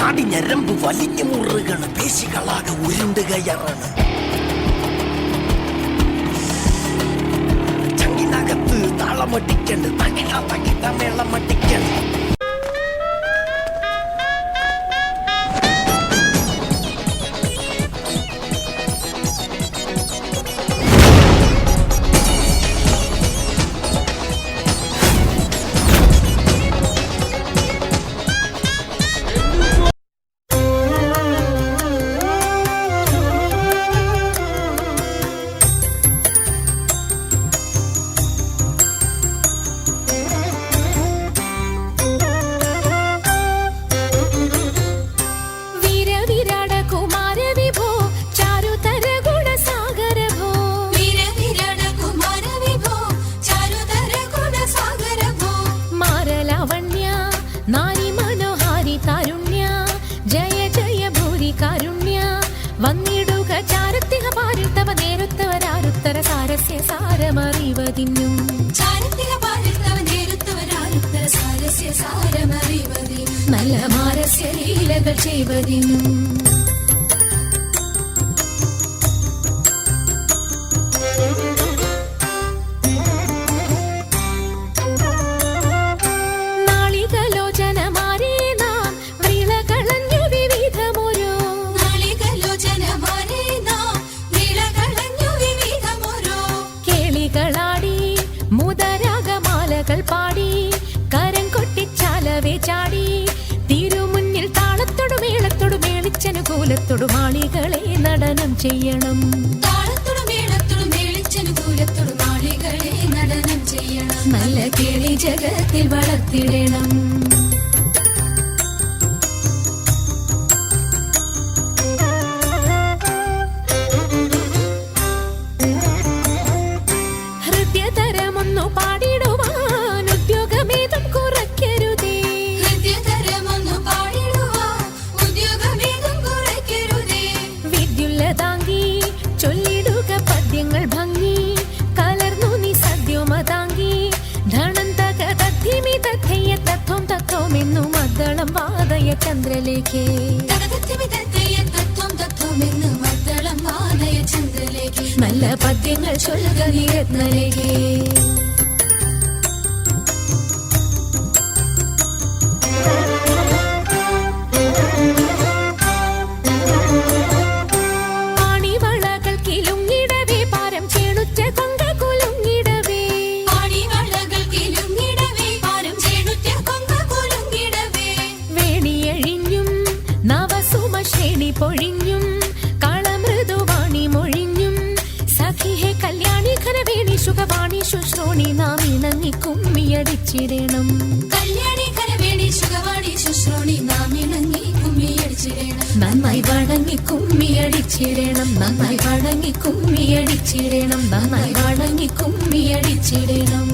നാടിഞ്ഞരമ്പ് വലിഞ്ഞു മുറുകണ്, പേശികളാകെ ഉരുണ്ട് കയറാണ്. ചങ്കിനകത്ത് താളമട്ടിക്കണ്ട്, തകിട മേളമട്ടിക്കണ്ട്. വന്നിടുക ചാരത്തിക പാരിൽ തവ നേരുത്തവരാരുത്തര സാരസ്യ സാരമറിവതിന്നും നല്ല മാരസ്യ ലീലകൾ ചെയ്വതിനും പാടി കരം കൊട്ടിച്ചാലവേ ചാടി തിരുമുന്നിൽ താളത്തോടു മേളത്തോടു മേളിച്ചനുകൂലത്തോടു മാളികളെ നടനം ചെയ്യണം. നല്ല കേളി ജഗത്തിൽ വളർത്തിടണം. ഹൃദയതരമൊന്നു പാടിടുവാൻ ചൊല്ലിടുക പദ്യങ്ങൾ ഭംഗി കലർന്നു നീ സദ്യോമതാങ്കി ധനം തകതത്തിമി തഥയ്യ തത്വം തത്വമെന്നു മദ്ദളം വാദയ ചന്ദ്രലേഖേ നല്ല പദ്യങ്ങൾ ചൊല്ലുക നീ രത്നലേഖേ. പൊഴിഞ്ഞും കളമൃദുവാണി മൊഴിഞ്ഞും സഖിഹെ കല്യാണി ഖരവേണി സുഖവാണി ശുശ്രോണി നാം ഇണങ്ങി കുമ്മിയടിച്ചിടണം. നന്നായി വണങ്ങി കുമ്മിയടിച്ചിടണം. നന്നായി വണങ്ങി കുമ്മിയടിച്ചിടണം. നന്നായി വണങ്ങി കുമ്മിയടിച്ചിടണം.